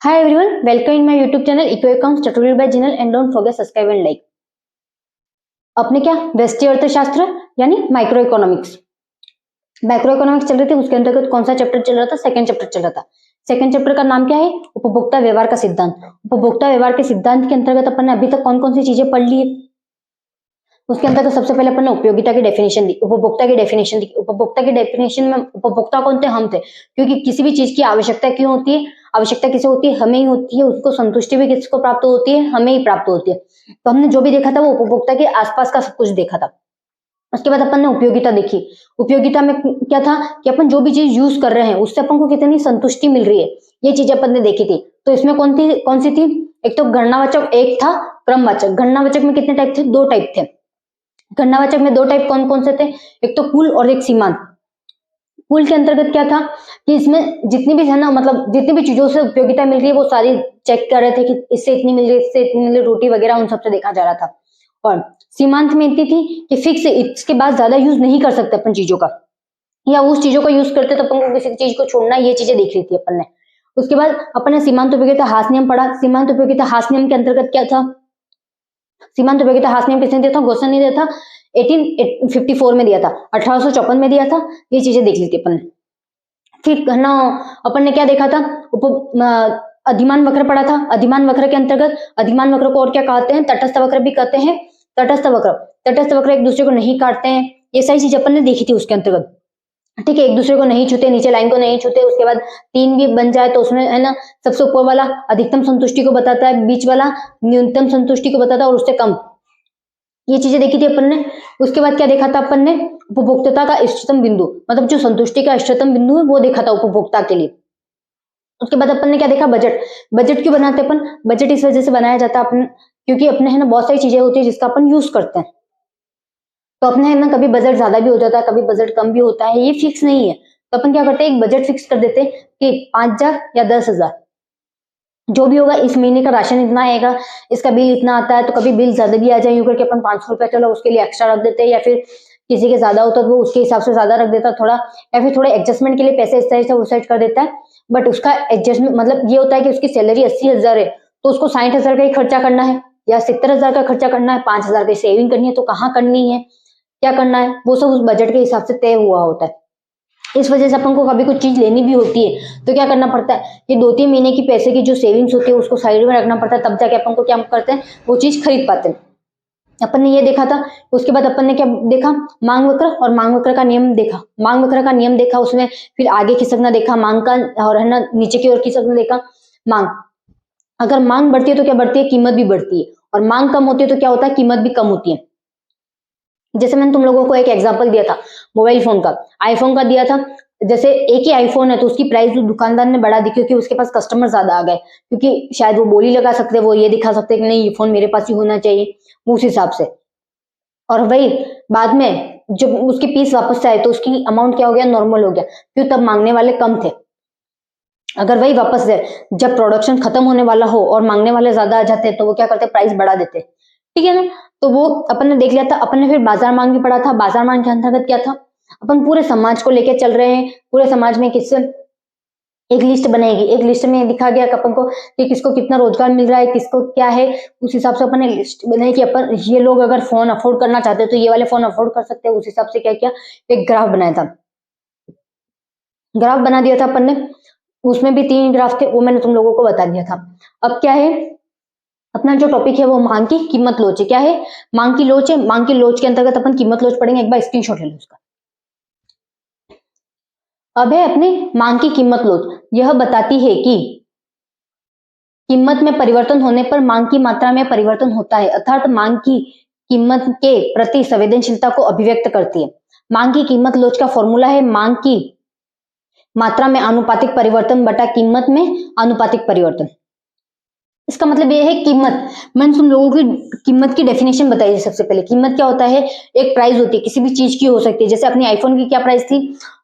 Hi everyone, welcome in my YouTube channel Ecoaccounts tutorial by Jinal and don't forget subscribe and like। अपने क्या व्यष्टि अर्थशास्त्र यानी micro economics चल रही थी। उसके अंतर्गत कौन सा चैप्टर चल रहा था? सेकंड चैप्टर चल रहा था। सेकंड चैप्टर का नाम क्या है? उपभोक्ता व्यवहार का सिद्धांत। उपभोक्ता व्यवहार के सिद्धांत के अंतर्गत अपन ने अभी तक कौन कौन सी चीजें पढ़ ली है? उसके अंतर्गत सबसे पहले अपन ने उपयोगिता की डेफिनेशन दी, उपभोक्ता की डेफिनेशन दी। उपभोक्ता की डेफिनेशन में उपभोक्ता कौन थे? हम थे, क्योंकि किसी भी चीज की आवश्यकता क्यों होती है? आवश्यकता किसे होती है? हमें ही होती है। उसको संतुष्टि भी किसको प्राप्त होती है? हमें ही प्राप्त होती है। तो हमने जो भी देखा था वो उपभोक्ता के आसपास का सब कुछ देखा था। उसके बाद अपन ने उपयोगिता देखी। उपयोगिता में क्या था कि अपन जो भी चीज यूज कर रहे हैं उससे अपन को कितनी संतुष्टि मिल रही है, ये चीज अपन ने देखी थी। तो इसमें कौन सी थी? एक तो गणनावाचक एक था, क्रमवाचक। गणनावाचक में कितने टाइप थे? दो टाइप थे। गणनावाचक में दो टाइप कौन कौन से थे? एक तो कुल और एक सीमांत। कुल के अंतर्गत क्या था कि इसमें जितनी भी है ना, मतलब जितनी भी चीजों से उपयोगिता मिल रही है वो सारी चेक कर रहे थे कि इससे इतनी मिल रही है, इससे इतनी मिल रही, रोटी वगैरह उन सबसे देखा जा रहा था। और सीमांत में इतनी थी कि फिक्स, इसके बाद ज्यादा यूज नहीं कर सकते अपन चीजों का, या उस चीजों का यूज करते तो अपन को किसी चीज को छोड़ना, ये चीजें देख रही थी अपन ने। उसके बाद अपन ने सीमांत उपयोगिता हास नियम पढ़ा। सीमांत उपयोगिता हास नियम के अंतर्गत क्या था? सीमांत उपयोगिता हास नियम किसने दिया था? गोस्सन ने दिया था। 1854 में दिया था, 1854 में दिया था। ये चीजें देख ली थी अपन ने। फिर है ना, अपन ने क्या देखा था? अधिमान वक्र पढ़ा था। अधिमान वक्र के अंतर्गत, अधिमान वक्र को और क्या कहते हैं? तटस्थ वक्र भी कहते हैं। तटस्थ वक्र एक दूसरे को नहीं काटते हैं। ये सारी चीज अपन ने देखी थी उसके अंतर्गत। ठीक है, एक दूसरे को नहीं छूते, नीचे लाइन को नहीं छूते। उसके बाद तीन भी बन जाए तो उसमें है ना, सबसे ऊपर वाला अधिकतम संतुष्टि को बताता है, बीच वाला न्यूनतम संतुष्टि को बताता है और उससे कम। ये चीजें देखी थी अपन ने। उसके बाद क्या देखा था अपन ने? उपभोक्ता का इष्टतम बिंदु, मतलब जो संतुष्टि का इष्टतम बिंदु है वो देखा था उपभोक्ता के लिए। उसके बाद अपन ने क्या देखा? बजट। बजट क्यों बनाते हैं अपन? बजट इस वजह से बनाया जाता है अपन, क्योंकि अपने है ना बहुत सारी चीजें होती है जिसका अपन यूज करते हैं। तो अपने है ना कभी बजट ज्यादा भी हो जाता है, कभी बजट कम भी होता है, ये फिक्स नहीं है। तो अपन क्या करते हैं? एक बजट फिक्स कर देते हैं कि 5,000 या 10,000 जो भी होगा, इस महीने का राशन इतना आएगा, इसका बिल इतना आता है। तो कभी बिल ज्यादा भी आ जाए यूं करके अपन 500 रुपया चलो उसके लिए एक्स्ट्रा रख देते हैं, या फिर किसी के ज्यादा होता है तो वो उसके हिसाब से ज्यादा रख देता है थोड़ा, या फिर थोड़े एडजस्टमेंट के लिए पैसे इस तरह से वो सेट कर देता है। बट उसका एडजस्टमेंट मतलब ये होता है कि उसकी सैलरी 80,000 है तो उसको 60,000 का ही खर्चा करना है, या 70,000 का खर्चा करना है, 5,000 की सेविंग करनी है, तो कहाँ करनी है, क्या करना है, वो सब उस बजट के हिसाब से तय हुआ होता है। इस वजह से अपन को कभी कुछ चीज लेनी भी होती है तो क्या करना पड़ता है कि 2-3 महीने की पैसे की जो सेविंग्स होती है उसको साइड में रखना पड़ता है, तब जाके अपन को क्या करते हैं, वो चीज खरीद पाते हैं। अपन ने ये देखा था। उसके बाद अपन ने क्या देखा? मांग वक्र और मांग वक्र का नियम देखा। मांग वक्र का नियम देखा, उसमें फिर आगे खिसकना देखा मांग का, और है ना नीचे की ओर खिसकना देखा। मांग, अगर मांग बढ़ती है तो क्या बढ़ती है? कीमत भी बढ़ती है। और मांग कम होती है तो क्या होता है? कीमत भी कम होती है। जैसे मैंने तुम लोगों को एक एग्जांपल दिया था मोबाइल फोन का, आईफोन का दिया था। जैसे एक ही आईफोन है तो उसकी प्राइस दुकानदार ने बढ़ा दी क्योंकि उसके पास कस्टमर ज्यादा आ गए, क्योंकि शायद वो बोली लगा सकते हैं, वो ये दिखा सकते हैं कि नहीं ये फोन मेरे पास ही होना चाहिए, उस हिसाब से। और वही बाद में जब उसकी पीस वापस से आए तो उसकी अमाउंट क्या हो गया? नॉर्मल हो गया, क्यों? तब मांगने वाले कम थे। अगर वही वापस से जब प्रोडक्शन खत्म होने वाला हो और मांगने वाले ज्यादा आ जाते हैं तो वो क्या करते? प्राइस बढ़ा देते। ठीक है ना? तो वो अपन ने देख लिया था। अपन ने फिर बाजार मांग भी पढ़ा था। बाजार मांग के अंतर्गत क्या था? अपन पूरे समाज को लेकर चल रहे हैं, पूरे समाज में किससे एक लिस्ट बनाएगी, एक लिस्ट में दिखा गया कि अपन को कि किसको कितना रोजगार मिल रहा है, किसको क्या है, उस हिसाब से अपन ने लिस्ट बनाई कि अपन ये लोग अगर फोन अफोर्ड करना चाहते हैं तो ये वाले फोन अफोर्ड कर सकते हैं। उस हिसाब से क्या किया? एक ग्राफ बनाया था। ग्राफ बना दिया था अपन ने, उसमें भी 3 ग्राफ थे, वो मैंने तुम लोगों को बता दिया था। अब क्या है? अपना जो टॉपिक है वो मांग की कीमत लोच है। क्या है? मांग की लोच है। मांग की लोच के अंतर्गत अपन कीमत लोच पढ़ेंगे। एक बार स्क्रीनशॉट ले लो उसका। अब है अपनी मांग की कीमत लोच। यह बताती है कि कीमत में परिवर्तन होने पर मांग की मात्रा में परिवर्तन होता है, अर्थात मांग की कीमत के प्रति संवेदनशीलता को अभिव्यक्त करती है। मांग की कीमत लोच का फॉर्मूला है मांग की मात्रा में आनुपातिक परिवर्तन बटा कीमत में आनुपातिक परिवर्तन। इसका मतलब यह है कीमत, मैंने तुम लोगों की कीमत की डेफिनेशन बताई। सबसे पहले कीमत क्या होता है? एक प्राइस होती है, किसी भी चीज की हो सकती है। जैसे अपनी आईफोन की क्या प्राइस थी?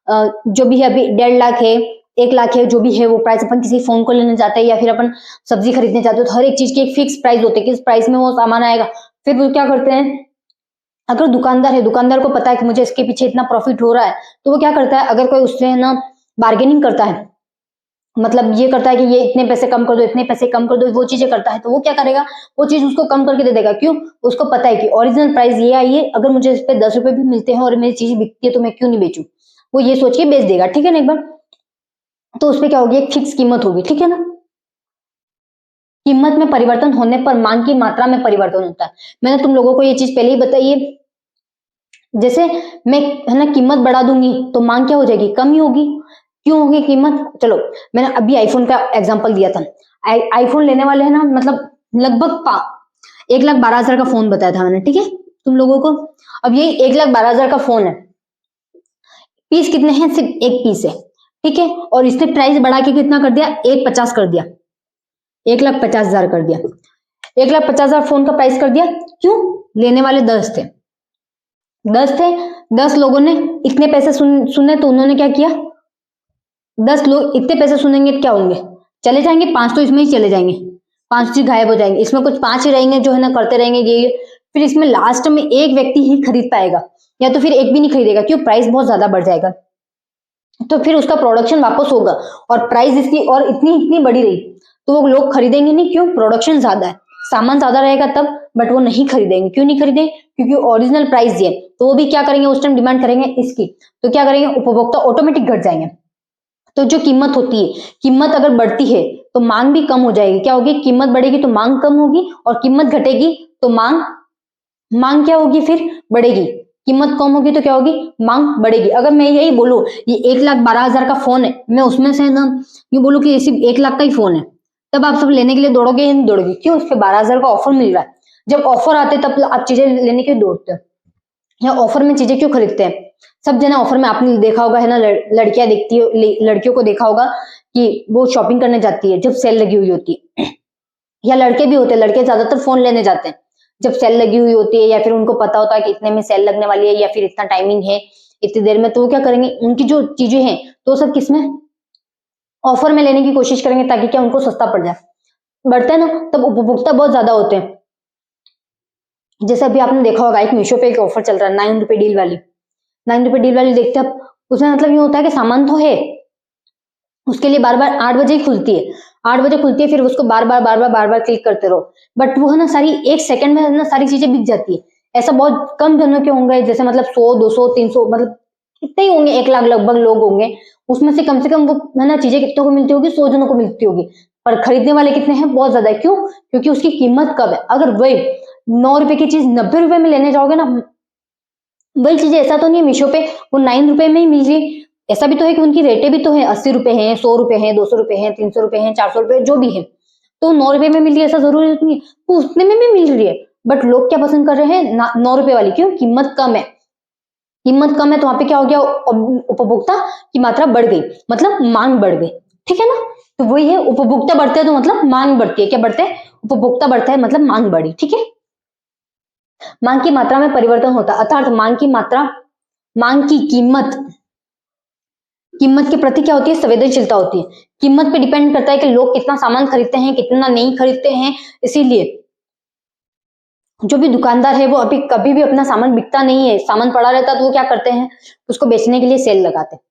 जो भी है अभी 1.5 लाख है, 1 लाख है, जो भी है वो प्राइस। अपन किसी फोन को लेने जाते हैं या फिर अपन सब्जी खरीदने जाते हो तो हर एक चीज की एक फिक्स प्राइस होती है, किस प्राइस में वो सामान आएगा। फिर वो क्या करते हैं, अगर दुकानदार है, दुकानदार को पता है कि मुझे इसके पीछे इतना प्रॉफिट हो रहा है, तो वो क्या करता है, अगर कोई उससे है ना बार्गेनिंग करता है मतलब ये करता है कि ये इतने पैसे कम कर दो, इतने पैसे कम कर दो, वो चीजें करता है, तो वो क्या करेगा, वो चीज उसको कम करके दे देगा। क्यों? उसको पता है कि ओरिजिनल प्राइस ये आई है, अगर मुझे इस पे 10 रुपए भी मिलते हैं और मेरी चीज बिकती है तो मैं क्यों नहीं बेचूं, वो ये सोच के बेच देगा। ठीक है ना? एक बार तो उसपे क्या होगी, एक फिक्स कीमत होगी। ठीक है ना? कीमत में परिवर्तन होने पर मांग की मात्रा में परिवर्तन होता है। मैंने तुम लोगों को ये चीज पहले ही बताई है। जैसे मैं है ना कीमत बढ़ा दूंगी तो मांग क्या हो जाएगी, कम ही होगी। क्यों होगी कीमत? चलो, मैंने अभी आईफोन का एग्जांपल दिया था। आईफोन लेने वाले हैं ना, मतलब लगभग 1,12,000 का फोन बताया था मैंने, ठीक है तुम लोगों को। अब ये 1,12,000 का फोन है, पीस कितने हैं, सिर्फ एक पीस है, ठीक है। और इसने प्राइस बढ़ा के कितना कर दिया, 1,50,000 कर दिया, 1,50,000 कर दिया, 1,50,000 फोन का प्राइस कर दिया। क्यों? लेने वाले 10 थे, 10 थे, 10 लोगों ने इतने पैसे सुने तो उन्होंने क्या किया, 10 लोग इतने पैसे सुनेंगे तो क्या होंगे, चले जाएंगे, 5 तो इसमें ही चले जाएंगे, 5 चीज गायब हो जाएंगे, इसमें कुछ 5 ही रहेंगे जो है ना करते रहेंगे ये। फिर इसमें लास्ट में एक व्यक्ति ही खरीद पाएगा, या तो फिर एक भी नहीं खरीदेगा, क्यों, प्राइस बहुत ज्यादा बढ़ जाएगा। तो फिर उसका प्रोडक्शन वापस होगा और प्राइस इसकी और इतनी इतनी बढ़ी रही तो वो लोग खरीदेंगे नहीं। क्यों? प्रोडक्शन ज्यादा है, सामान ज्यादा रहेगा तब, बट वो नहीं खरीदेंगे। क्यों नहीं खरीदेंगे? क्योंकि ओरिजिनल प्राइस ये, तो वो भी क्या करेंगे, उस टाइम डिमांड करेंगे इसकी, तो क्या करेंगे, उपभोक्ता ऑटोमेटिक घट जाएंगे। तो जो कीमत होती है, कीमत अगर बढ़ती है तो मांग भी कम हो जाएगी। क्या होगी, कीमत बढ़ेगी तो मांग कम होगी, और कीमत घटेगी तो मांग मांग क्या होगी, फिर बढ़ेगी। कीमत कम होगी तो क्या होगी, मांग बढ़ेगी। अगर मैं यही बोलूं ये 1,12,000 का फोन है, मैं उसमें से ना ये बोलूं कि सिर्फ 1,00,000 का ही फोन है, तब आप सब लेने के लिए दौड़ोगे या नहीं दौड़ोगे? क्यों? उस पर 12,000 का ऑफर मिल रहा है। जब ऑफर आते तब आप चीजें लेने के लिए दौड़ते हो, या ऑफर में चीजें क्यों खरीदते हैं? सब जना ऑफर में आपने देखा होगा है ना, लड़कियां देखती हो, लड़कियों को देखा होगा कि वो शॉपिंग करने जाती है जब सेल लगी हुई होती है, या लड़के भी होते हैं, लड़के ज्यादातर फोन लेने जाते हैं जब सेल लगी हुई होती है, या फिर उनको पता होता है कि इतने में सेल लगने वाली है, या फिर इतना टाइमिंग है इतनी देर में, तो वो क्या करेंगे, उनकी जो चीजें हैं तो सब किसमें, ऑफर में लेने की कोशिश करेंगे, ताकि क्या उनको सस्ता पड़ जाए। बढ़ते हैं ना, तब उपभोक्ता बहुत ज्यादा होते हैं। जैसे अभी आपने देखा होगा एक मीशो पे एक ऑफर चल रहा है, 9 रुपए डील वाली, 9 रुपए डील वाली देखते हैं। उसमें मतलब ये होता है कि सामान तो है, उसके लिए बार बार 8 बजे ही खुलती है, 8 बजे खुलती है, फिर उसको बार बार क्लिक करते रहो, बट वो है ना सारी 1 सेकंड में है ना सारी चीजें बिक जाती है। ऐसा बहुत कम जनों के होंगे, जैसे मतलब 100 200 300, मतलब कितने ही होंगे, 1 लाख लगभग लोग होंगे, उसमें से कम वो है ना चीजें कितनों को मिलती होगी, 100 जनों को मिलती होगी, पर खरीदने वाले कितने हैं, बहुत ज्यादा है। क्यों? क्योंकि उसकी कीमत कम है। अगर वही 9 रुपए की चीज 90 रुपए में लेने जाओगे ना, वही चीजें, ऐसा तो नहीं है मीशो पे वो 9 रुपए में ही मिल रही, ऐसा भी तो है कि उनकी रेटें भी तो है, 80 रुपए हैं, 100 रुपए हैं, 200 रुपए हैं, 300 रुपए हैं, 400 रुपए जो भी है, तो 9 रुपए में मिल रही है ऐसा जरूरी नहीं है, तो उतने में भी मिल रही है। बट लोग क्या पसंद कर रहे हैं, 9 रुपए वाली। क्यों? कीमत कम है, कीमत कम है तो वहां पे क्या हो गया, उपभोक्ता की मात्रा बढ़ गई, मतलब मांग बढ़ गई। ठीक है ना? तो वही है, उपभोक्ता बढ़ते हैं तो मतलब मांग बढ़ती है। क्या बढ़ते हैं? उपभोक्ता बढ़ता है मतलब मांग बढ़ी। ठीक है? मांग की मात्रा में परिवर्तन होता है, अर्थात मांग की मात्रा, मांग की कीमत के प्रति क्या होती है, संवेदनशीलता होती है। कीमत पे डिपेंड करता है कि लोग कितना सामान खरीदते हैं, कितना नहीं खरीदते हैं। इसीलिए जो भी दुकानदार है वो अभी कभी भी अपना सामान बिकता नहीं है, सामान पड़ा रहता है तो वो क्या करते हैं, उसको बेचने के लिए सेल लगाते हैं,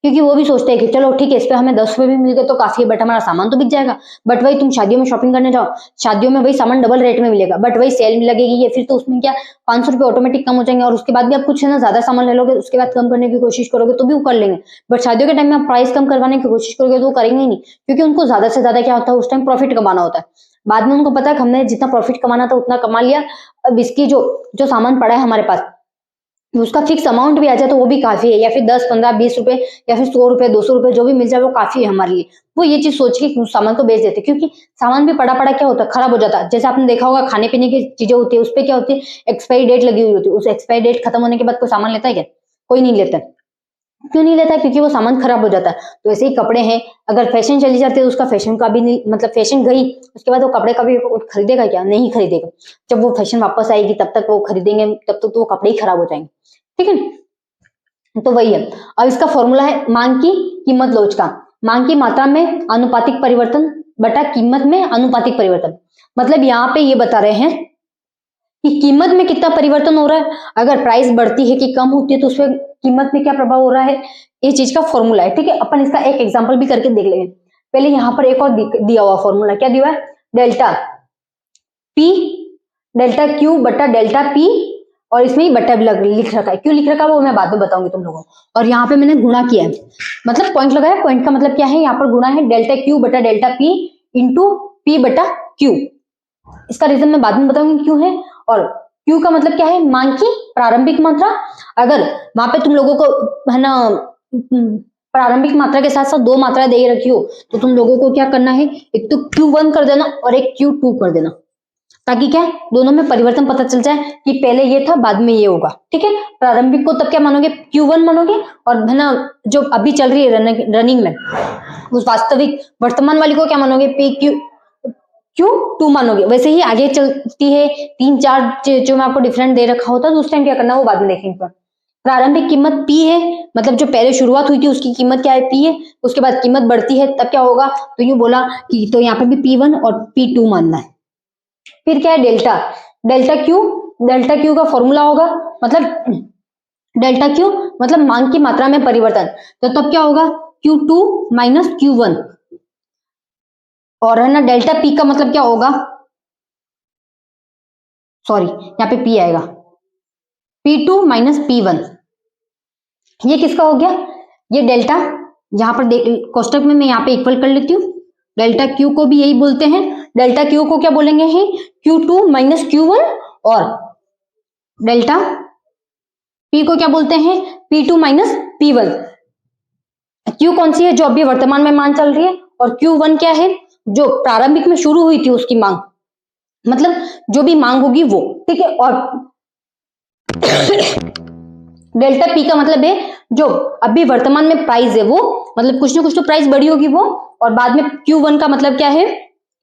क्योंकि वो भी सोचते हैं कि चलो ठीक है, इस पे हमें 10 रुपए भी मिल गए तो काफी है, बट हमारा सामान तो बिक जाएगा। बट वही तुम शादियों में शॉपिंग करने जाओ, शादियों में वही सामान डबल रेट में मिलेगा, बट वही सेल में लगेगी, या फिर तो उसमें क्या 500 रुपए ऑटोमेटिक कम हो जाएंगे, और उसके बाद भी आप कुछ है ना ज्यादा सामान ले लोगे, उसके बाद कम करने की कोशिश करोगे तो भी वो कर लेंगे। बट शादियों के टाइम में आप प्राइस कम करवाने की कोशिश करोगे तो वो करेंगे ही नहीं, क्योंकि उनको ज्यादा से ज्यादा क्या होता है, उस टाइम प्रॉफिट कमाना होता है। बाद में उनको पता है कि हमने जितना प्रॉफिट कमाना था उतना कमा लिया, अब इसकी जो जो सामान पड़ा है हमारे पास, उसका फिक्स अमाउंट भी आ जाए तो वो भी काफी है, या फिर 10 15 20 रुपए, या फिर 100 रुपए 200 रुपए जो भी मिल जाए वो काफी है हमारे लिए। वो ये चीज सोच के उस सामान को बेच देते, क्योंकि सामान भी पड़ा पड़ा क्या होता है, खराब हो जाता है। जैसे आपने देखा होगा खाने पीने की चीजें होती है, उस पर क्या होती है, एक्सपायरी डेट लगी हुई होती है, उस एक्सपायरी डेट खत्म होने के बाद कोई सामान लेता है क्या? कोई नहीं लेता। क्यों नहीं लेता है? क्योंकि वो सामान खराब हो जाता है। तो ऐसे ही कपड़े हैं, अगर फैशन चली जाती है तो उसका फैशन का भी नहीं, मतलब फैशन गई उसके बाद वो कपड़े का भी खरीदेगा क्या? नहीं खरीदेगा। जब वो फैशन वापस आएगी तब तक वो खरीदेंगे, तब तक तो वो कपड़े ही खराब हो जाएंगे। ठीक है? तो वही है। अब इसका फॉर्मूला है मांग की कीमत लोच का, मांग की मात्रा में अनुपातिक परिवर्तन बटा कीमत में अनुपातिक परिवर्तन। मतलब यहाँ पे ये बता रहे हैं कि कीमत में कितना परिवर्तन हो रहा है, अगर प्राइस बढ़ती है कि कम होती है तो उसमें कीमत में क्या प्रभाव हो रहा है, ये चीज का फॉर्मूला है। ठीक है? अपन इसका एक एग्जांपल भी करके देख लेंगे। पहले यहाँ पर एक और दिया हुआ फॉर्मूला, क्या दिया है, डेल्टा क्यू बटा डेल्टा पी, और इसमें ही बटा भी लिख रखा है, क्यों लिख रखा है वो मैं बाद में बताऊंगी तुम लोगों को। और यहाँ पे मैंने गुणा किया है, मतलब पॉइंट लगाया, पॉइंट का मतलब क्या है, यहाँ पर गुणा है डेल्टा क्यू बटा डेल्टा पी इंटू पी बटा क्यू। इसका रीजन मैं बाद में बताऊंगी क्यों है। और क्यू का मतलब क्या है, मांग की प्रारंभिक मात्रा। अगर वहां पे तुम लोगों को है ना प्रारंभिक मात्रा के साथ साथ दो मात्रा दे रखी हो तो तुम लोगों को क्या करना है, एक तो Q1 कर देना और एक Q2 कर देना, ताकि क्या दोनों में परिवर्तन पता चल जाए कि पहले ये था बाद में ये होगा। ठीक है, प्रारंभिक को तब क्या मानोगे, Q1 मानोगे, और है ना जो अभी चल रही है रनिंग में उस वास्तविक वर्तमान वाली को क्या मानोगे, Q2 मानोगे। वैसे ही आगे चलती है 3-4 जो मैं आपको डिफरेंट दे रखा होता है तो उस टाइम क्या करना वो बाद में देखेंगे। प्रारंभिक कीमत P है, मतलब जो पहले शुरुआत हुई थी उसकी कीमत क्या है, P है, उसके बाद कीमत बढ़ती है तब क्या होगा, तो यूं बोला कि तो यहाँ पे भी P1 और P2 मानना है। फिर क्या है डेल्टा क्यू का फॉर्मूला होगा, मतलब डेल्टा क्यू मतलब मांग की मात्रा में परिवर्तन, तो तब क्या होगा Q2 माइनस Q1, और है ना डेल्टा P का मतलब क्या होगा, सॉरी यहाँ पे P आएगा, P2 माइनस P1। ये किसका हो गया, ये डेल्टा, यहाँ पर कोष्टक में मैं यहाँ पे इक्वल कर लेती हूँ, डेल्टा क्यू को भी यही बोलते हैं, डेल्टा क्यू को क्या बोलेंगे है Q2 माइनस Q1, और डेल्टा P को क्या बोलते हैं P2 माइनस P1। Q कौन सी है, जो अभी वर्तमान में मांग चल रही है, और Q1 क्या है, जो प्रारंभिक में शुरू हुई थी उसकी मांग, मतलब जो भी मांग होगी वो। ठीक है, और डेल्टा P का मतलब है जो अभी वर्तमान में प्राइस है वो, मतलब कुछ ना कुछ तो प्राइस बढ़ी होगी वो, और बाद में Q1 का मतलब क्या है,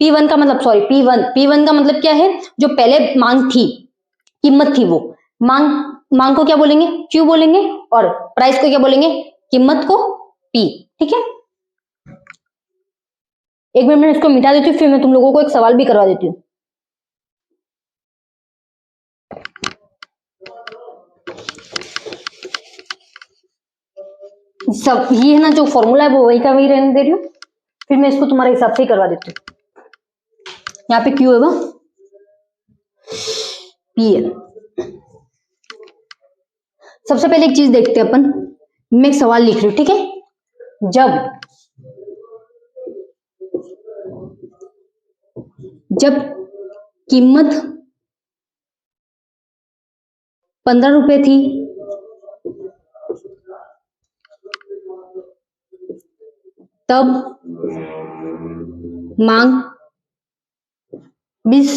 P1 का मतलब सॉरी P1 का मतलब क्या है, जो पहले मांग थी, कीमत थी वो, मांग को क्या बोलेंगे, Q बोलेंगे, और प्राइस को क्या बोलेंगे, कीमत को P। ठीक है, एक मिनट में इसको मिटा देती हूँ, फिर मैं तुम लोगों को एक सवाल भी करवा देती हूँ। सब ये है ना जो फॉर्मूला है वो वही का वही रहने दे रही हूँ, फिर मैं इसको तुम्हारे हिसाब से ही करवा देती हूँ। यहाँ पे क्यू है वो पी है। सबसे पहले एक चीज देखते हैं अपन, मैं एक सवाल लिख रही हूँ। ठीक है, जब कीमत 15 रुपए थी तब मांग 20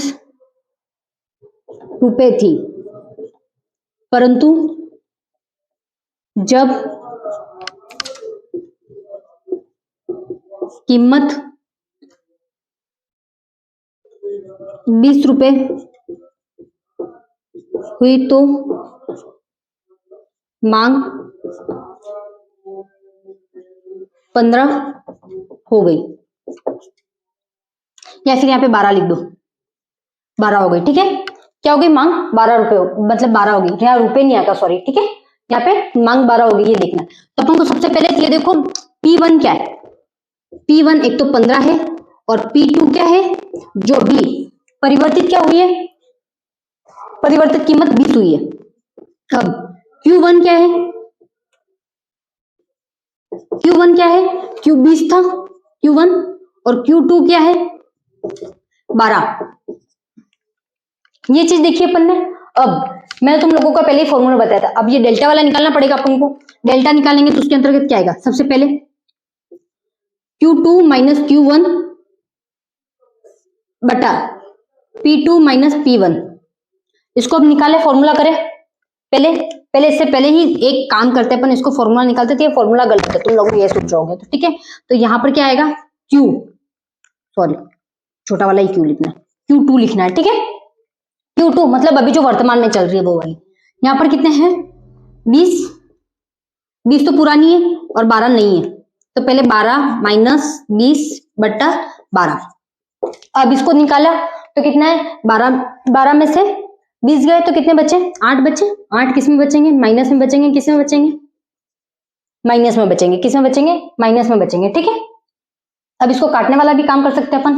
रुपए थी, परंतु जब कीमत 20 रुपए हुई तो मांग 15 हो गई, या फिर यहाँ पे 12 लिख दो, 12 हो गई। ठीक है, क्या हो गई, मांग 12 रुपए, मतलब 12 हो गई, यहाँ रुपए नहीं आता सॉरी। ठीक है, यहाँ पे मांग 12 हो गई, ये देखना। तो अपन को सबसे पहले ये देखो P1 क्या है, P1 एक तो 15 है, और P2 क्या है, जो भी परिवर्तित क्या हुई है, परिवर्तित कीमत 20 हुई है। अब Q1 क्या है, Q1 क्या है, Q 20 था Q1, और Q2 क्या है 12। ये चीज देखिए अपन ने। अब मैंने तुम लोगों को पहले ही फॉर्मूला बताया था, अब ये डेल्टा वाला निकालना पड़ेगा अपन को। डेल्टा निकालेंगे तो उसके अंतर्गत क्या आएगा, सबसे पहले Q2 माइनस Q1 बटा P2 माइनस P1। इसको अब निकाले, फॉर्मूला करें पहले इससे पहले ही एक काम करते हैं अपन, इसको फॉर्मूला निकालते थे, फॉर्मूला गलत है तुम लोग ये सोच रहे होगे। तो ठीक है, तो यहाँ पर क्या आएगा Q, सॉरी छोटा वाला ही Q लिखना, Q2 लिखना है। ठीक है, Q2 मतलब अभी जो वर्तमान में चल रही है वो वाली। यहाँ पर कितने हैं 20 तो पुरानी है और 12 नहीं है, तो पहले 12 माइनस 20 बट्टा 12। अब इसको निकाला तो कितना है 12 में से 20 गए तो कितने बचे, 8 बचे। 8 किस में बचेंगे, माइनस में बचेंगे, किस में बचेंगे, माइनस में बचेंगे, किस में बचेंगे, माइनस में बचेंगे। ठीक है, अब इसको काटने वाला भी काम कर सकते हैं अपन।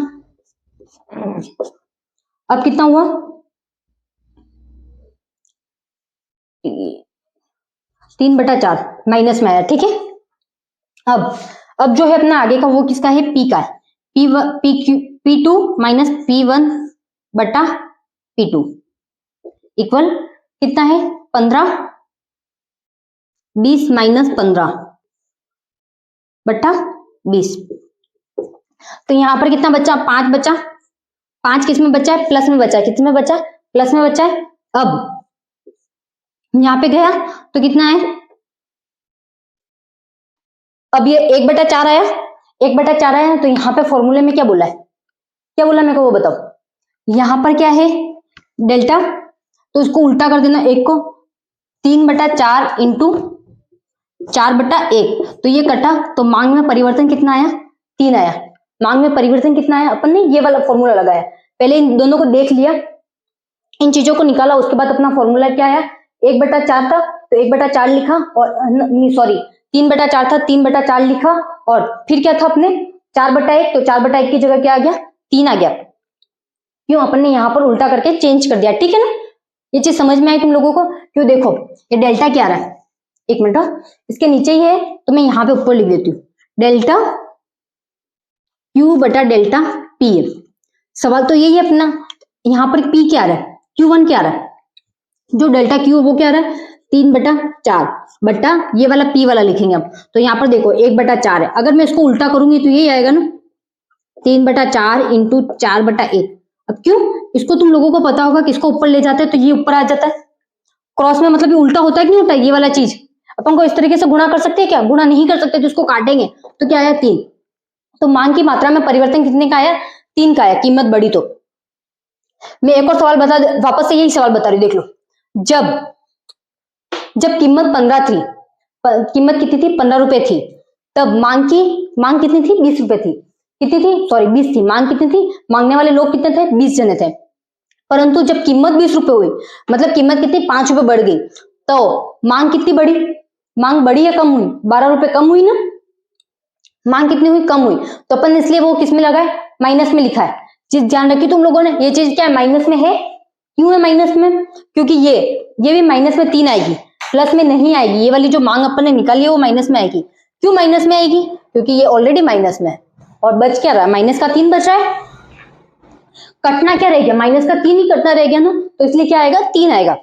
अब कितना हुआ, 3/4 माइनस में आया, ठीक है। अब जो है अपना आगे का वो किसका है, पी का है, P2 माइनस P1/P2 इक्वल कितना है, 15, 20 माइनस 15/20। तो यहां पर कितना बचा, 5 बचा, 5 किस में बचा है, प्लस में बचा है, किस में बचा है, प्लस में बचा है। अब यहां पे गया तो कितना है, अब ये 1/4 आया, 1/4 आया, तो यहां पे फॉर्मूले में क्या बोला है, क्या बोला मेरे को वो बताओ। यहां पर क्या है, डेल्टा, तो इसको उल्टा कर देना, एक को 3/4 इंटू 4/1, तो ये कटा, तो मांग में परिवर्तन कितना आया, 3 आया। मांग में परिवर्तन कितना आया, अपन ने ये वाला फॉर्मूला लगाया, पहले इन दोनों को देख लिया, इन चीजों को निकाला, उसके बाद अपना फॉर्मूला क्या आया, 1/4 था तो 1/4 लिखा, और सॉरी 3/4 था, 3/4 लिखा, और फिर क्या था अपने 4/1, तो 4/1 की जगह क्या आ गया, 3 आ गया। क्यों, अपन ने यहां पर उल्टा करके चेंज कर दिया, ठीक है ना। ये चीज समझ में आई तुम लोगों को। क्यों, देखो ये डेल्टा क्या आ रहा है, एक मिनट, इसके नीचे ही है, तो मैं यहां पे ऊपर लिख देती हूँ, डेल्टा Q/डेल्टा P। सवाल तो यही है अपना, यहां पर P क्या आ रहा है, Q1 क्या आ रहा है, जो डेल्टा Q वो क्या आ रहा है, 3/4 बट्टा ये वाला P वाला लिखेंगे अब। तो यहाँ पर देखो 1/4 है, अगर मैं इसको उल्टा करूंगी तो यही आएगा ना, 3/4 इंटू 4/1। अब क्यों, इसको तुम लोगों को पता होगा किसको ऊपर ले जाते हैं तो ये ऊपर आ जाता है, क्रॉस में मतलब ये उल्टा होता है कि नहीं होता है, ये वाला चीज अपन को इस तरीके से गुणा कर सकते हैं क्या, गुणा नहीं कर सकते, तो इसको काटेंगे तो क्या आया, 3। तो मांग की मात्रा में परिवर्तन कितने का आया, 3 का आया, कीमत बढ़ी तो। मैं एक और सवाल बता, वापस से यही सवाल बता रही हूँ, देख लो। जब कीमत 15 थी, कीमत कितनी थी, 15 रुपए थी, तब मांग कितनी थी, 20 रुपए थी, कितनी थी, सॉरी 20 थी, मांग कितनी थी, मांगने वाले लोग कितने थे, 20 जने थे। परंतु जब कीमत 20 रुपए हुई, मतलब कीमत कितनी, 5 रुपए बढ़ गई, तो मांग कितनी बढ़ी, मांग बढ़ी या कम हुई, 12 रुपए कम हुई ना, मांग कितनी हुई, कम हुई। तो अपन इसलिए वो किस में लगाए, माइनस में लिखा है। चीज ध्यान रखी तुम लोगों ने, ये चीज क्या है, माइनस में है, क्यों है माइनस में, क्योंकि ये भी माइनस में 3 आएगी, प्लस में नहीं आएगी, ये वाली जो मांग अपन ने निकाली है वो माइनस में आएगी। क्यों माइनस में आएगी, क्योंकि ये ऑलरेडी माइनस में है, और बच क्या रहा है, माइनस का 3 बच रहा है, कटना क्या रह गया, माइनस का 3 ही कटना रह गया ना, तो इसलिए क्या आएगा, 3 आएगा।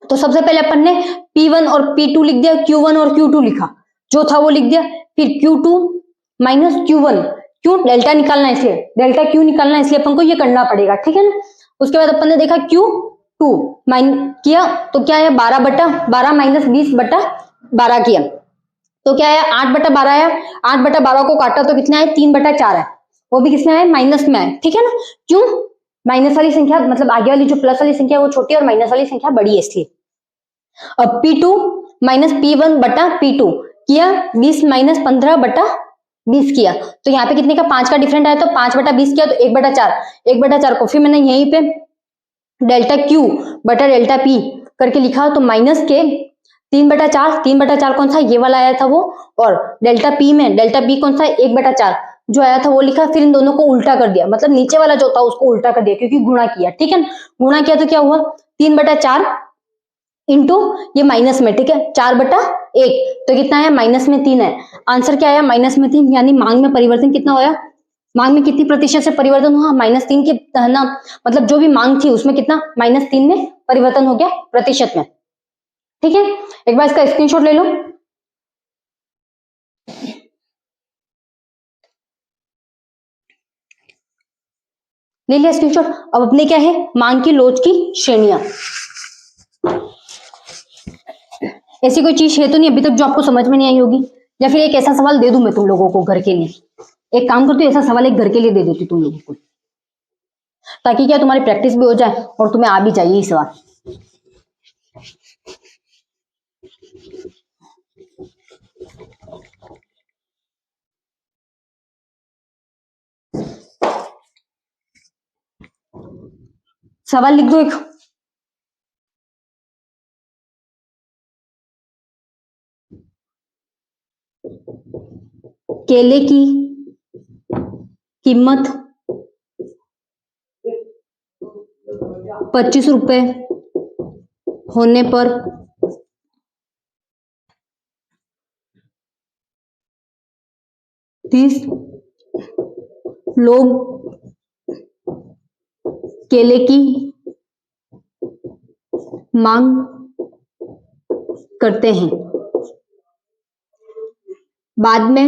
तो सबसे पहले अपन ने P1 और P2 लिख दिया, Q1 और Q2 लिखा, जो था वो लिख दिया, फिर Q2 माइनस Q1, क्यों, डेल्टा निकालना है इसलिए, डेल्टा Q निकालना है इसलिए अपन को ये करना पड़ेगा, ठीक है ना। उसके बाद अपन ने देखा Q2 माइन किया, तो क्या है, 12/12 माइनस 20/12 किया, तो क्या है, 8/12 आया, 8/12 को काटा तो कितना है, 3/4 है, वो भी किसमें है, माइनस में है, ठीक है ना। क्यों, माइनस वाली संख्या मतलब आगे वाली जो प्लस वाली संख्या वो छोटी है और माइनस वाली संख्या बड़ी है, इसलिए। अब P2 माइनस P1/P2 किया, 20 माइनस 15/20 किया, तो यहाँ पे कितने का, 5 का डिफरेंट आया, तो 5/20 किया, तो 1/4, 1/4 को फिर मैंने यहीं पे डेल्टा Q/डेल्टा P करके लिखा, तो माइनस के 3/4, 3/4 कौन सा, ये वाला आया था वो, और डेल्टा P में डेल्टा P कौन सा, 1/4 जो आया था वो लिखा, फिर इन दोनों को उल्टा कर दिया, मतलब नीचे वाला जो था उसको उल्टा कर दिया, क्योंकि गुणा किया, ठीक है, गुणा किया तो क्या हुआ, 3/4 इंटू ये माइनस में, ठीक है, 4/1, तो कितना है, माइनस में 3 है, आंसर क्या आया, माइनस में 3, यानी मांग में परिवर्तन कितना होया, मांग में कितनी प्रतिशत से परिवर्तन हुआ, -3 के ना, मतलब जो भी मांग थी उसमें कितना, -3 में परिवर्तन हो गया प्रतिशत में, ठीक है। एक बार इसका स्क्रीनशॉट ले लो, ले लिया स्क्रीनशॉट। अब अपने क्या है, मांग की लोच की श्रेणियां, ऐसी कोई चीज है तो नहीं अभी तक जो आपको समझ में नहीं आई होगी, या फिर एक ऐसा सवाल दे दूं मैं तुम लोगों को घर के लिए, एक काम करती हूँ, ऐसा सवाल एक घर के लिए दे देती तुम लोगों को, ताकि क्या तुम्हारी प्रैक्टिस भी हो जाए और तुम्हें आ भी जाए ये सवाल। सवाल लिख दो एक, केले की कीमत 25 रुपए होने पर 30 लोग केले की मांग करते हैं। बाद में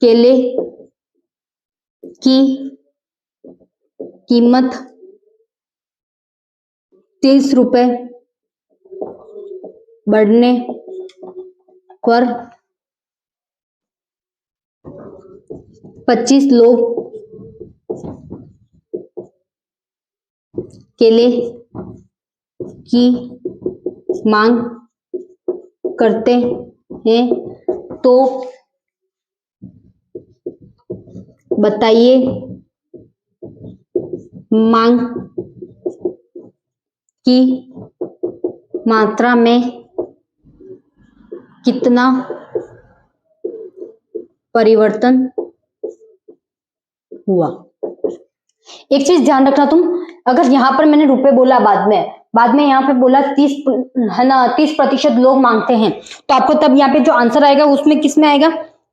केले की कीमत 30 रुपए बढ़ने पर 25 लोग केले की मांग करते हैं, तो बताइए मांग की मात्रा में कितना परिवर्तन हुआ। एक चीज ध्यान रखना तुम, अगर यहां पर मैंने रुपए बोला बाद में यहाँ पे बोला 30 है ना, 30% लोग मांगते हैं, तो आपको तब यहाँ पे जो आंसर आएगा उसमें किस में आएगा,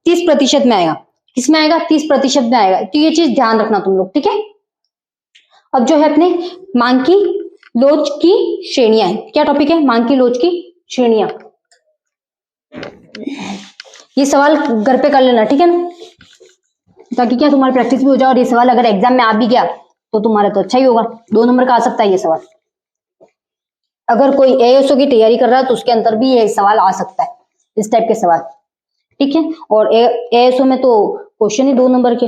30% में आएगा। किसमें आएगा, 30% में आएगा। तो ये चीज ध्यान रखना तुम लोग, ठीक है। अब जो है अपने मांग की लोच की श्रेणियां है। क्या टॉपिक है, मांग की लोच की श्रेणियां। ये सवाल घर पे कर लेना, ठीक है ना, ताकि क्या तुम्हारी प्रैक्टिस भी हो जाए, और ये सवाल अगर एग्जाम में आ भी गया तो तुम्हारा तो अच्छा ही होगा, 2 नंबर का आ सकता है ये सवाल। अगर कोई एएसओ की तैयारी कर रहा है तो उसके अंदर भी ये सवाल आ सकता है, इस टाइप के सवाल, ठीक है। और एएसओ में तो क्वेश्चन ही 2 नंबर के।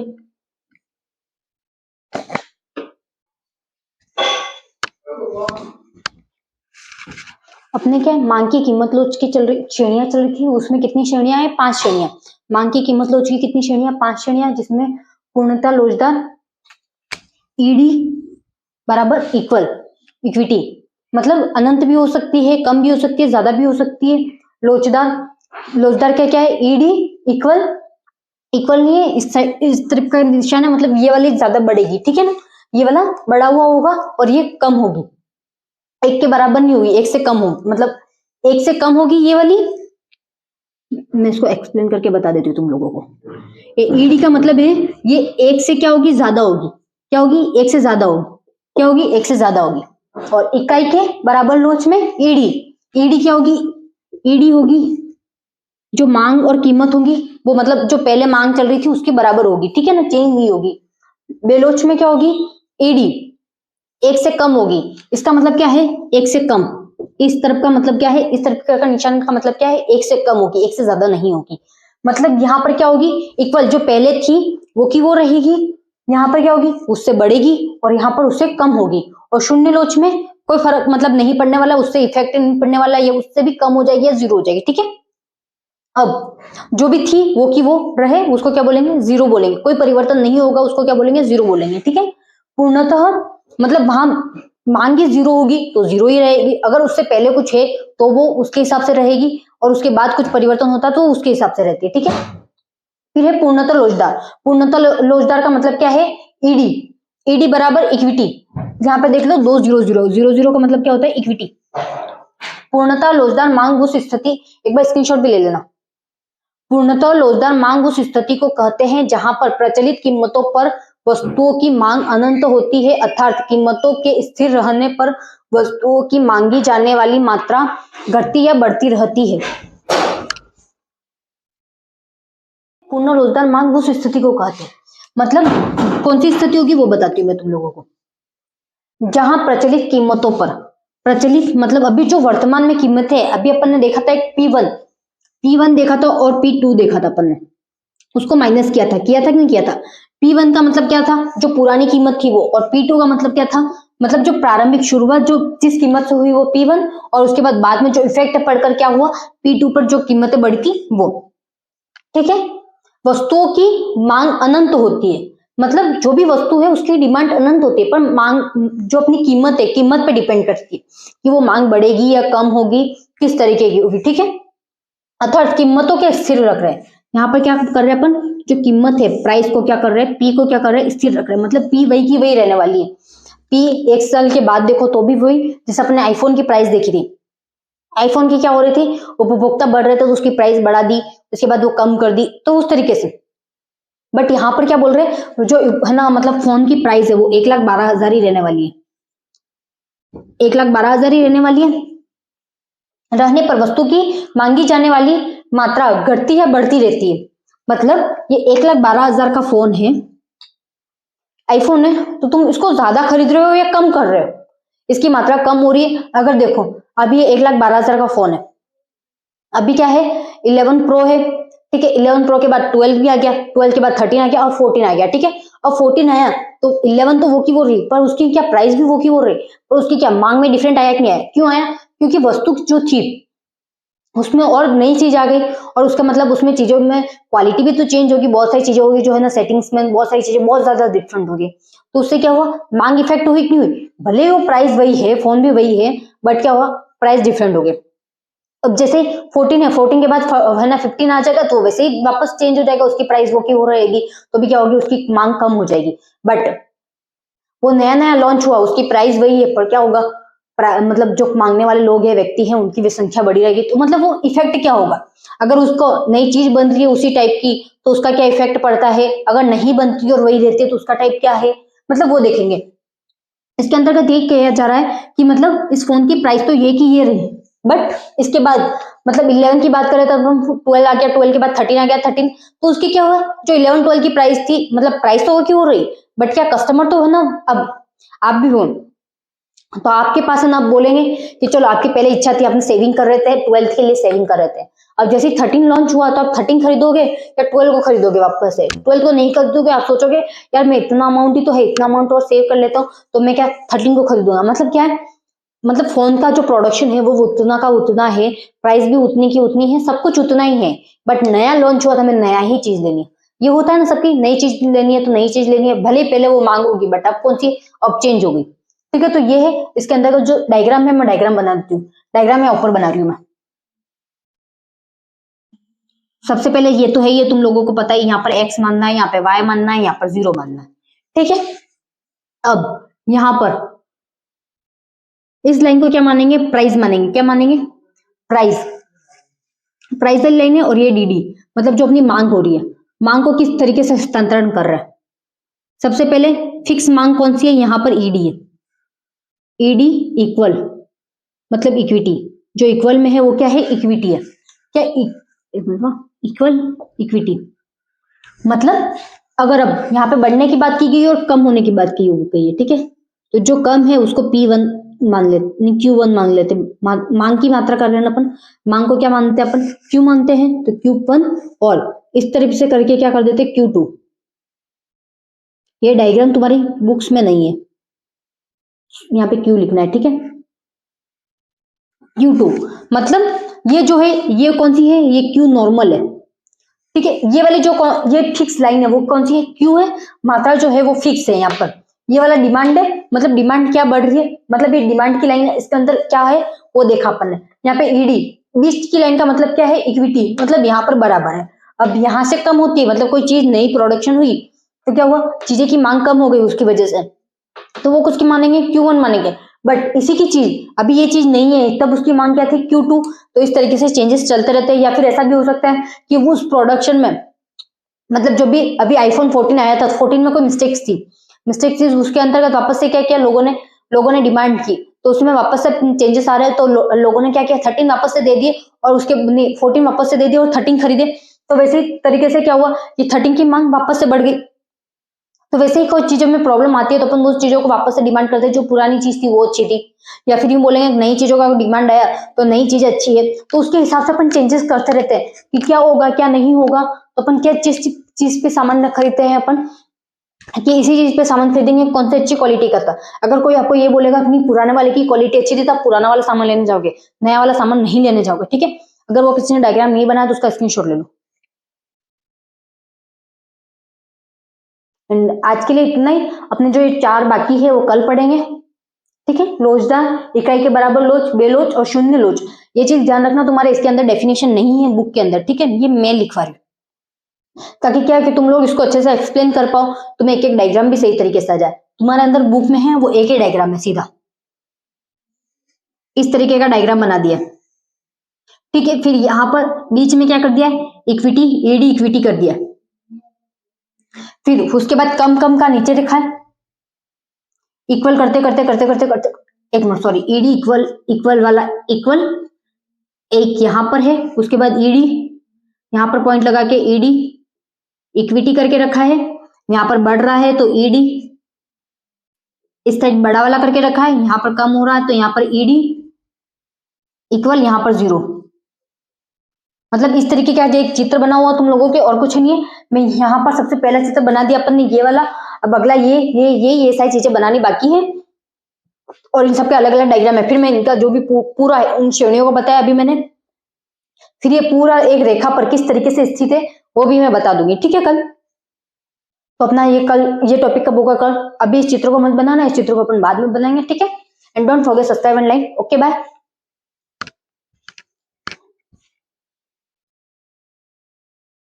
अपने क्या मांग की कीमत लोच की श्रेणियां चल रही थी, उसमें कितनी श्रेणियां हैं, 5 श्रेणियां। मांग की कीमत लोच की कितनी श्रेणियां, 5 श्रेणियां, जिसमें पूर्णता लोचदार, ईडी बराबर इक्वल, इक्विटी मतलब अनंत भी हो सकती है, कम भी हो सकती है, ज्यादा भी हो सकती है। लोचदार क्या क्या है, ईडी इक्वल, इक्वल नहीं है, इस तरफ का निशान है, मतलब ये वाली ज्यादा बढ़ेगी, ठीक है ना, ये वाला बड़ा हुआ होगा और ये कम होगी, 1 के बराबर नहीं होगी, 1 से कम होगी, मतलब 1 से कम होगी ये वाली। मैं इसको एक्सप्लेन करके बता देती हूँ तुम लोगों को। ईडी का मतलब है ये 1 से क्या होगी, ज्यादा होगी, क्या होगी, 1 से ज्यादा होगी, क्या होगी, 1 से ज्यादा होगी। और इकाई के बराबर लोच में ईडी, ईडी क्या होगी, ईडी होगी जो मांग और कीमत होगी वो, मतलब जो पहले मांग चल रही थी उसके बराबर होगी, ठीक है ना, चेंज नहीं होगी। बेलोच में क्या होगी, ईडी 1 से कम होगी, इसका मतलब क्या है, 1 से कम। इस तरफ का मतलब क्या है, इस तरफ का निशान का मतलब क्या है, 1 से कम होगी, 1 से ज्यादा नहीं होगी। मतलब यहाँ पर क्या होगी, इक्वल, जो पहले थी वो की वो रहेगी, यहाँ पर क्या होगी, उससे बढ़ेगी, और यहाँ पर उससे कम होगी। और शून्य लोच में कोई फर्क मतलब नहीं पड़ने वाला, उससे इफेक्ट नहीं पड़ने वाला, या उससे भी कम हो जाएगी या 0 हो जाएगी, ठीक है। अब जो भी थी वो की वो रहे, उसको क्या बोलेंगे, 0 बोलेंगे, कोई परिवर्तन नहीं होगा, उसको क्या बोलेंगे, 0 बोलेंगे, ठीक है। पूर्णतः मतलब वहां मांग की 0 होगी तो 0 ही रहेगी, अगर उससे पहले कुछ है तो वो उसके हिसाब से रहेगी, और उसके बाद कुछ परिवर्तन होता तो उसके हिसाब से रहती है, ठीक है। फिर है पूर्णतः लोचदार। पूर्णतः लोचदार का मतलब क्या है, ईडी, ईडी बराबर इक्विटी। यहाँ पे देख लो 2 0 0 0 0 का मतलब क्या होता है, इक्विटी। पूर्णतः लोचदार मांग उस स्थिति, एक बार स्क्रीनशॉट भी ले लेना। पूर्णतः लोचदार मांग उस स्थिति को कहते हैं जहां पर प्रचलित कीमतों पर वस्तुओं की मांग अनंत होती है, अर्थात कीमतों के स्थिर रहने पर वस्तुओं की मांगी जाने वाली मात्रा घटती या बढ़ती रहती है। पूर्ण रोजगार मांग उस स्थिति को कहते हैं, मतलब कौन सी स्थिति होगी वो बताती हूँ मैं तुम लोगों को। जहां प्रचलित कीमतों पर, प्रचलित मतलब अभी जो वर्तमान में कीमत है, अभी अपन ने देखा था एक P1 देखा था और P2 देखा था अपन ने, उसको माइनस किया था कि नहीं किया था। P1 का मतलब क्या था, जो पुरानी कीमत थी वो, और P2 का मतलब क्या था, मतलब जो प्रारंभिक शुरुआत जो जिस कीमत से हुई वो P1, और उसके बाद में जो इफेक्ट पड़कर क्या हुआ P2 पर, जो कीमतें बढ़ी थी वो, ठीक है। वस्तुओं की मांग अनंत होती है, मतलब जो भी वस्तु है उसकी डिमांड अनंत होती है, पर मांग जो अपनी कीमत है, कीमत पे डिपेंड करती है कि वो मांग बढ़ेगी या कम होगी, किस तरीके की होगी, ठीक है। अर्थात कीमतों के स्थिर रख रहे हैं, यहाँ पर क्या कर रहे हैं अपन, जो कीमत है प्राइस को क्या कर रहे हैं, पी को क्या कर रहे हैं, स्थिर रख रहे हैं, मतलब पी वही की वही रहने वाली है। पी 1 साल के बाद देखो तो भी वही, जैसे अपने आईफोन की प्राइस देखी थी, आईफोन की क्या हो रही थी, उपभोक्ता बढ़ रहे थे तो उसकी प्राइस बढ़ा दी, उसके बाद वो कम कर दी, तो उस तरीके से। बट यहाँ पर क्या बोल रहे हैं, जो है ना मतलब फोन की प्राइस है वो 1,12,000 ही रहने वाली है, 1,12,000 ही रहने वाली है। रहने पर वस्तु की मांगी जाने वाली मात्रा घटती है बढ़ती रहती है, मतलब ये 1,12,000 का फोन है, आईफोन है, तो तुम इसको ज्यादा खरीद रहे हो या कम कर रहे हो, इसकी मात्रा कम हो रही है। अगर देखो अभी ये 1,12,000 का फोन है, अभी क्या है 11 प्रो है, ठीक है, 11 प्रो के बाद 12 भी आ गया, 12 के बाद 13 आ गया और 14 आ गया, ठीक है। अब 14 आया तो 11 तो वो की वो रही, पर उसकी क्या प्राइस भी वो की वो रही, पर उसकी क्या मांग में डिफरेंट आया कि नहीं आया, क्यों आया, क्योंकि वस्तु जो थी उसमें और नई चीज आ गई, और उसका मतलब उसमें चीजों में क्वालिटी भी तो चेंज होगी, बहुत सारी चीजें होगी जो है ना, सेटिंग्स में बहुत सारी चीजें बहुत ज्यादा डिफरेंट होगी, तो उससे क्या हुआ, मांग इफेक्ट हुई कि नहीं हुई, भले वो प्राइस वही है, फोन भी वही है, बट क्या हुआ, प्राइस डिफरेंट हो गए। अब जैसे 14 है, 14 के बाद है ना 15 आ जाएगा, तो वैसे ही वापस चेंज हो जाएगा, उसकी प्राइस वो की हो रहेगी, तो भी क्या होगी, उसकी मांग कम हो जाएगी। बट वो नया नया लॉन्च हुआ, उसकी प्राइस वही है, पर क्या होगा, मतलब जो मांगने वाले लोग हैं, व्यक्ति हैं, उनकी भी संख्या बढ़ी रहेगी, तो मतलब वो इफेक्ट क्या होगा, अगर उसको नई चीज बन रही है उसी टाइप की, तो उसका क्या इफेक्ट पड़ता है, अगर नहीं बनती और वही रहती है तो उसका टाइप क्या है, मतलब वो देखेंगे। इसके अंतर्गत ये कहा जा रहा है कि मतलब इस फोन की प्राइस तो ये की ये रही, बट इसके बाद मतलब 11 की बात करें तो हम 12 आ गया, 12 के बाद 13 आ गया, 13 तो उसकी क्या हुआ, जो 11 12 की प्राइस थी, मतलब प्राइस तो वो की हो रही, बट क्या कस्टमर तो है ना, अब आप भी हो, तो आपके पास है ना, आप बोलेंगे कि चलो आपकी पहले इच्छा थी, आपने सेविंग कर रहे थे, 12th के लिए सेविंग कर रहे थे, अब जैसे 13 लॉन्च हुआ तो आप 13 खरीदोगे या 12 को खरीदोगे, वापस से 12 को नहीं खरीदोगे, आप सोचोगे यार मैं इतना अमाउंट ही तो है, इतना अमाउंट और सेव कर लेता हूँ, तो मैं क्या 13 को खरीदूंगा, मतलब क्या है, मतलब फोन का जो प्रोडक्शन है वो उतना का उतना है, प्राइस भी उतनी की उतनी है, सब कुछ उतना ही है, बट नया लॉन्च हुआ था, हमें नया ही चीज लेनी है, ये होता है ना, सबकी नई चीज लेनी है तो नई चीज लेनी है, भले पहले वो मांग होगी, बट अब कौन सी, अब चेंज हो गई, ठीक है। तो ये है इसके अंदर का जो डायग्राम है, मैं डायग्राम बना देती हूँ, डायग्राम मैं ऊपर बना रही हूँ मैं। सबसे पहले ये तो है, ये तुम लोगों को पता है, यहाँ पर x मानना है, यहाँ पे y मानना है, यहाँ पर 0 मानना है, ठीक है। अब यहाँ पर इस लाइन को क्या मानेंगे, प्राइस मानेंगे, क्या मानेंगे, प्राइस, प्राइस वाली लाइन है, और ये dd मतलब जो अपनी मांग हो रही है, मांग को किस तरीके से हस्तांतरण कर रहा है, सबसे पहले फिक्स मांग कौन सी है, यहाँ पर ed है, ed इक्वल मतलब इक्विटी, जो इक्वल में है वो क्या है, इक्विटी है, क्या इक्वल इक्विटी, मतलब अगर अब यहाँ पे बढ़ने की बात की गई और कम होने की बात की गई है, ठीक है, तो जो कम है उसको P1 मान लेते, Q1 मान लेते, मांग की मात्रा कर रहे हैं अपन, मांग को क्या मानते हैं अपन, Q मानते हैं, तो Q1 और इस तरह से करके क्या कर देते Q2, ये डायग्राम तुम्हारी बुक्स में नहीं है, यहाँ पे Q लिखना है, ठीक है, Q2 मतलब ये जो है ये कौन सी है, ये Q नॉर्मल है, ठीक है, ये वाली जो ये फिक्स लाइन है वो कौन सी है, क्यू है, मात्रा जो है वो फिक्स है, यहाँ पर ये वाला डिमांड है, मतलब डिमांड क्या बढ़ रही है, मतलब ये डिमांड की लाइन है, इसके अंदर क्या है वो देखा अपन ने, यहाँ पे ईडी बीच की लाइन का मतलब क्या है, इक्विटी, मतलब यहाँ पर बराबर है, अब यहाँ से कम होती है, मतलब कोई चीज नई प्रोडक्शन हुई तो क्या हुआ, चीजें की मांग कम हो गई उसकी वजह से, तो वो कुछ की मानेंगे Q1 मानेंगे, बट इसी की चीज अभी ये चीज नहीं है तब उसकी मांग क्या थी Q2, तो इस तरीके से चेंजेस चलते रहते हैं, या फिर ऐसा भी हो सकता है कि वो उस प्रोडक्शन में, मतलब जो भी अभी आईफोन 14 आया था, 14 में कोई मिस्टेक्स थी, उसके अंतर्गत वापस से क्या किया लोगों ने डिमांड की, तो उसमें वापस से चेंजेस आ रहे हैं, तो लोगों ने क्या किया 13 वापस से दे दिए, और उसके 14 वापस से दे दिए और 13 खरीदे, तो वैसे ही तरीके से क्या हुआ कि 13 की मांग वापस से बढ़ गई, तो वैसे ही कुछ चीजों में प्रॉब्लम आती है तो अपन उस चीजों को वापस से डिमांड करते हैं, जो पुरानी चीज थी वो अच्छी थी, या फिर यूं बोलेंगे नई चीजों का डिमांड आया तो नई चीज अच्छी है, तो उसके हिसाब से अपन चेंजेस करते रहते हैं कि क्या होगा क्या नहीं होगा, तो अपन क्या चीज पे सामान खरीदते हैं अपन, कि इसी चीज पे सामान खरीदेंगे कौन सी अच्छी क्वालिटी का था, अगर कोई आपको ये बोलेगा कि नहीं पुराने वाले की क्वालिटी अच्छी थी तो आप पुराना वाला सामान लेने जाओगे, नया वाला सामान नहीं लेने जाओगे, ठीक है। अगर वो किसी ने डायग्राम नहीं बनाया तो उसका स्क्रीनशॉट ले लो। एंड आज के लिए इतना ही, अपने जो ये 4 बाकी है वो कल पढ़ेंगे, ठीक है। लोचदार, इकाई के बराबर लोच, बेलोच और शून्य लोच, ये चीज ध्यान रखना, तुम्हारे इसके अंदर डेफिनेशन नहीं है बुक के अंदर, ठीक है, ये मैं लिखवा रही हूँ। ताकि क्या है कि तुम लोग इसको अच्छे से एक्सप्लेन कर पाओ, तुम्हें एक एक डायग्राम भी सही तरीके से आ जाए। तुम्हारे अंदर बुक में है वो एक ही डायग्राम है, सीधा इस तरीके का डायग्राम बना दिया। ठीक है, फिर यहां पर बीच में क्या कर दिया है, इक्विटी, ईडी इक्विटी कर दिया। फिर उसके बाद कम कम का नीचे लिखा है, इक्वल करते करते करते करते करते, एक minute sorry, ED equal, equal वाला इक्वल एक यहां पर है, उसके बाद ईडी यहां पर पॉइंट लगा के ईडी इक्विटी करके रखा है, यहां पर बढ़ रहा है तो ईडी इस साइड बड़ा वाला करके रखा है, यहां पर कम हो रहा है तो यहां पर ईडी इक्वल, यहां पर 0। मतलब इस तरीके का एक चित्र बना हुआ तुम लोगों के, और कुछ नहीं है। मैं यहाँ पर सबसे पहला चित्र बना दिया अपन ने ये वाला, अब अगला ये सारी चीजें बनानी बाकी है, और इन सबके अलग अलग डायग्राम है। फिर मैं इनका जो भी पूरा है उन श्रेणियों को बताया अभी मैंने, फिर ये पूरा एक रेखा पर किस तरीके से स्थित है वो भी मैं बता दूंगी, ठीक है कल। तो अपना ये कल ये टॉपिक कब होगा, कल। अभी इस चित्र को मत बनाना, इस चित्र को अपन बाद में बनाएंगे, ठीक है। And don't forget subscribe and like. Okay bye.